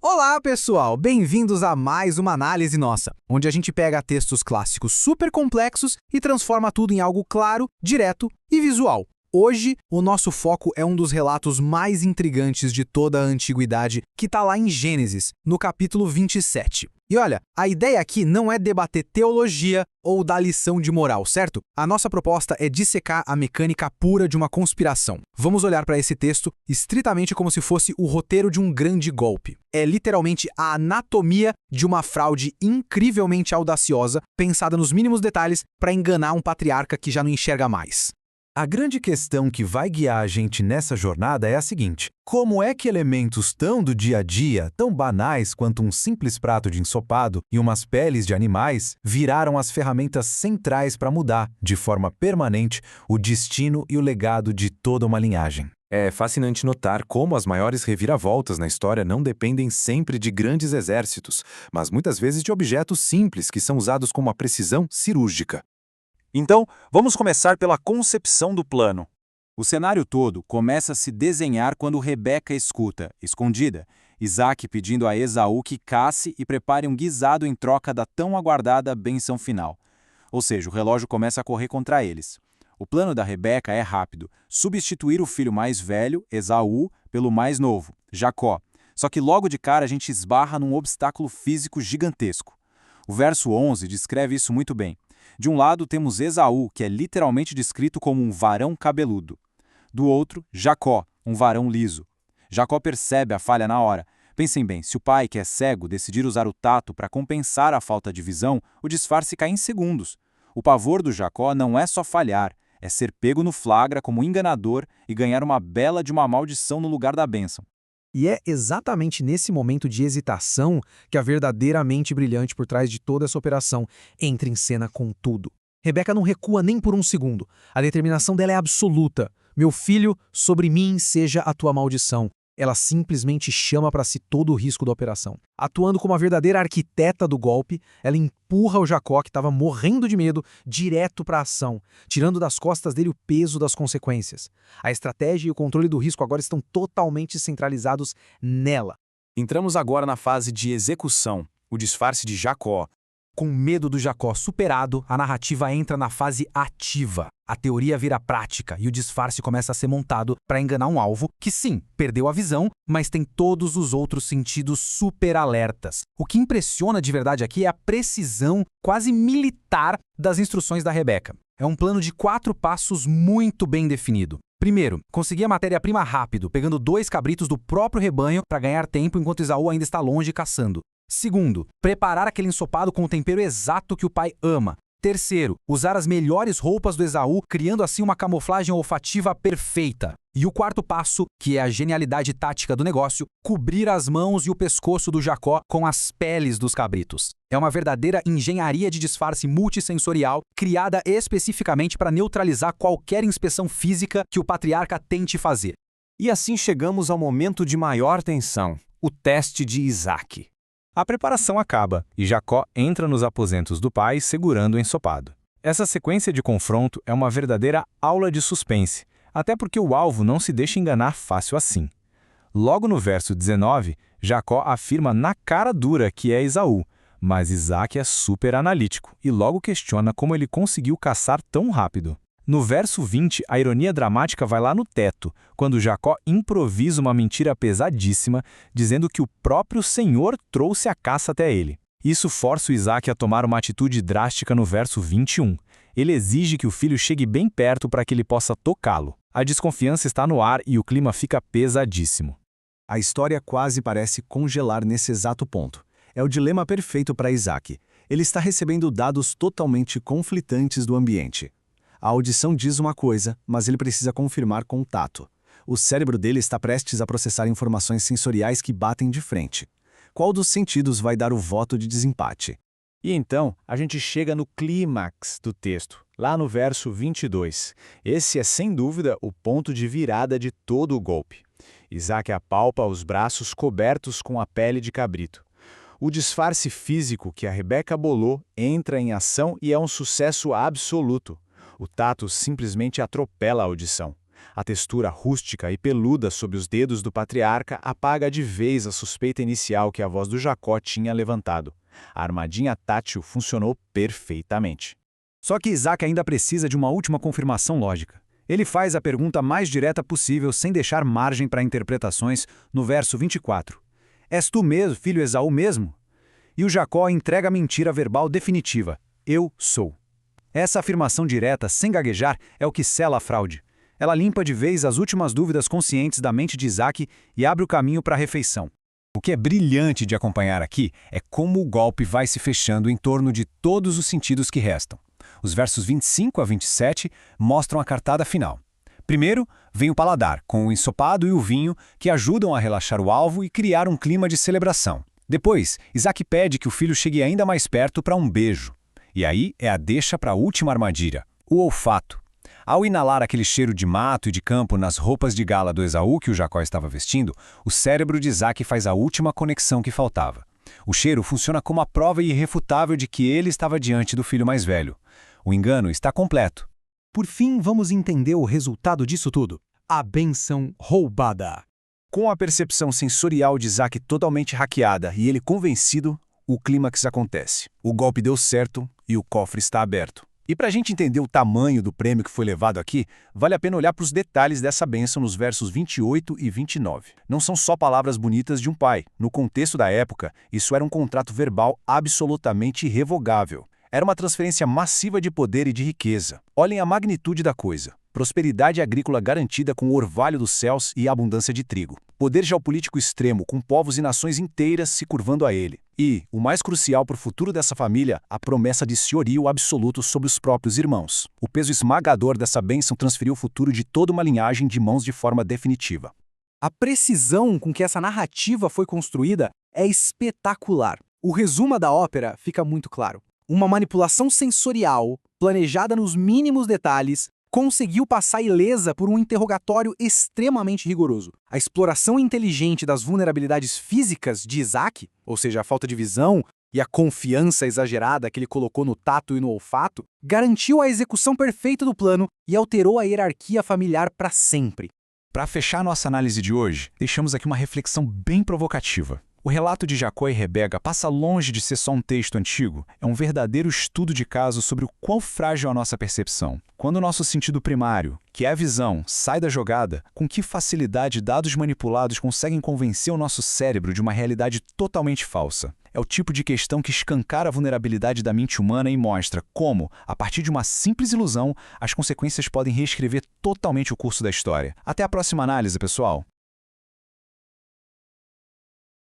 Olá, pessoal! Bem-vindos a mais uma análise nossa, onde a gente pega textos clássicos super complexos e transforma tudo em algo claro, direto e visual. Hoje, o nosso foco é um dos relatos mais intrigantes de toda a antiguidade, que está lá em Gênesis, no capítulo 27. E olha, a ideia aqui não é debater teologia ou dar lição de moral, certo? A nossa proposta é dissecar a mecânica pura de uma conspiração. Vamos olhar para esse texto estritamente como se fosse o roteiro de um grande golpe. É literalmente a anatomia de uma fraude incrivelmente audaciosa, pensada nos mínimos detalhes para enganar um patriarca que já não enxerga mais. A grande questão que vai guiar a gente nessa jornada é a seguinte: como é que elementos tão do dia a dia, tão banais quanto um simples prato de ensopado e umas peles de animais, viraram as ferramentas centrais para mudar, de forma permanente, o destino e o legado de toda uma linhagem? É fascinante notar como as maiores reviravoltas na história não dependem sempre de grandes exércitos, mas muitas vezes de objetos simples que são usados com uma precisão cirúrgica. Então, vamos começar pela concepção do plano. O cenário todo começa a se desenhar quando Rebeca escuta, escondida, Isaac pedindo a Esaú que casse e prepare um guisado em troca da tão aguardada bênção final. Ou seja, o relógio começa a correr contra eles. O plano da Rebeca é rápido: substituir o filho mais velho, Esaú, pelo mais novo, Jacó. Só que logo de cara a gente esbarra num obstáculo físico gigantesco. O verso 11 descreve isso muito bem. De um lado temos Esaú, que é literalmente descrito como um varão cabeludo. Do outro, Jacó, um varão liso. Jacó percebe a falha na hora. Pensem bem, se o pai, que é cego, decidir usar o tato para compensar a falta de visão, o disfarce cai em segundos. O pavor do Jacó não é só falhar, é ser pego no flagra como enganador e ganhar uma bela de uma maldição no lugar da bênção. E é exatamente nesse momento de hesitação que a verdadeira mente brilhante por trás de toda essa operação entra em cena com tudo. Rebeca não recua nem por um segundo. A determinação dela é absoluta. Meu filho, sobre mim seja a tua maldição. Ela simplesmente chama para si todo o risco da operação. Atuando como a verdadeira arquiteta do golpe, ela empurra o Jacó, que estava morrendo de medo, direto para a ação, tirando das costas dele o peso das consequências. A estratégia e o controle do risco agora estão totalmente centralizados nela. Entramos agora na fase de execução, o disfarce de Jacó. Com o medo do Jacó superado, a narrativa entra na fase ativa. A teoria vira prática e o disfarce começa a ser montado para enganar um alvo que, sim, perdeu a visão, mas tem todos os outros sentidos super alertas. O que impressiona de verdade aqui é a precisão quase militar das instruções da Rebeca. É um plano de 4 passos muito bem definido. Primeiro, conseguir a matéria-prima rápido, pegando 2 cabritos do próprio rebanho para ganhar tempo enquanto Esaú ainda está longe caçando. Segundo, preparar aquele ensopado com o tempero exato que o pai ama. Terceiro, usar as melhores roupas do Esaú, criando assim uma camuflagem olfativa perfeita. E o quarto passo, que é a genialidade tática do negócio, cobrir as mãos e o pescoço do Jacó com as peles dos cabritos. É uma verdadeira engenharia de disfarce multissensorial, criada especificamente para neutralizar qualquer inspeção física que o patriarca tente fazer. E assim chegamos ao momento de maior tensão, o teste de Isaac. A preparação acaba e Jacó entra nos aposentos do pai segurando o ensopado. Essa sequência de confronto é uma verdadeira aula de suspense, até porque o alvo não se deixa enganar fácil assim. Logo no verso 19, Jacó afirma na cara dura que é Esaú, mas Isaac é super analítico e logo questiona como ele conseguiu caçar tão rápido. No verso 20, a ironia dramática vai lá no teto, quando Jacó improvisa uma mentira pesadíssima, dizendo que o próprio Senhor trouxe a caça até ele. Isso força o Isaac a tomar uma atitude drástica no verso 21. Ele exige que o filho chegue bem perto para que ele possa tocá-lo. A desconfiança está no ar e o clima fica pesadíssimo. A história quase parece congelar nesse exato ponto. É o dilema perfeito para Isaac. Ele está recebendo dados totalmente conflitantes do ambiente. A audição diz uma coisa, mas ele precisa confirmar com o tato. O cérebro dele está prestes a processar informações sensoriais que batem de frente. Qual dos sentidos vai dar o voto de desempate? E então, a gente chega no clímax do texto, lá no verso 22. Esse é, sem dúvida, o ponto de virada de todo o golpe. Isaac apalpa os braços cobertos com a pele de cabrito. O disfarce físico que a Rebeca bolou entra em ação e é um sucesso absoluto. O tato simplesmente atropela a audição. A textura rústica e peluda sob os dedos do patriarca apaga de vez a suspeita inicial que a voz do Jacó tinha levantado. A armadilha tátil funcionou perfeitamente. Só que Isaac ainda precisa de uma última confirmação lógica. Ele faz a pergunta mais direta possível sem deixar margem para interpretações no verso 24. És tu mesmo, filho Esaú mesmo? E o Jacó entrega a mentira verbal definitiva. Eu sou. Essa afirmação direta, sem gaguejar, é o que sela a fraude. Ela limpa de vez as últimas dúvidas conscientes da mente de Isaac e abre o caminho para a refeição. O que é brilhante de acompanhar aqui é como o golpe vai se fechando em torno de todos os sentidos que restam. Os versos 25 a 27 mostram a cartada final. Primeiro, vem o paladar, com o ensopado e o vinho, que ajudam a relaxar o alvo e criar um clima de celebração. Depois, Isaac pede que o filho chegue ainda mais perto para um beijo. E aí é a deixa para a última armadilha, o olfato. Ao inalar aquele cheiro de mato e de campo nas roupas de gala do Esaú que o Jacó estava vestindo, o cérebro de Isaac faz a última conexão que faltava. O cheiro funciona como a prova irrefutável de que ele estava diante do filho mais velho. O engano está completo. Por fim, vamos entender o resultado disso tudo. A bênção roubada. Com a percepção sensorial de Isaac totalmente hackeada e ele convencido, o clímax acontece. O golpe deu certo e o cofre está aberto. E para a gente entender o tamanho do prêmio que foi levado aqui, vale a pena olhar para os detalhes dessa bênção nos versos 28 e 29. Não são só palavras bonitas de um pai. No contexto da época, isso era um contrato verbal absolutamente irrevogável. Era uma transferência massiva de poder e de riqueza. Olhem a magnitude da coisa. Prosperidade agrícola garantida com o orvalho dos céus e abundância de trigo. Poder geopolítico extremo, com povos e nações inteiras se curvando a ele. E, o mais crucial para o futuro dessa família, a promessa de senhorio absoluto sobre os próprios irmãos. O peso esmagador dessa bênção transferiu o futuro de toda uma linhagem de mãos de forma definitiva. A precisão com que essa narrativa foi construída é espetacular. O resumo da ópera fica muito claro. Uma manipulação sensorial, planejada nos mínimos detalhes, conseguiu passar ilesa por um interrogatório extremamente rigoroso. A exploração inteligente das vulnerabilidades físicas de Isaac, ou seja, a falta de visão e a confiança exagerada que ele colocou no tato e no olfato, garantiu a execução perfeita do plano e alterou a hierarquia familiar para sempre. Para fechar nossa análise de hoje, deixamos aqui uma reflexão bem provocativa. O relato de Jacó e Rebeca passa longe de ser só um texto antigo, é um verdadeiro estudo de caso sobre o quão frágil é a nossa percepção. Quando o nosso sentido primário, que é a visão, sai da jogada, com que facilidade dados manipulados conseguem convencer o nosso cérebro de uma realidade totalmente falsa? É o tipo de questão que escancara a vulnerabilidade da mente humana e mostra como, a partir de uma simples ilusão, as consequências podem reescrever totalmente o curso da história. Até a próxima análise, pessoal!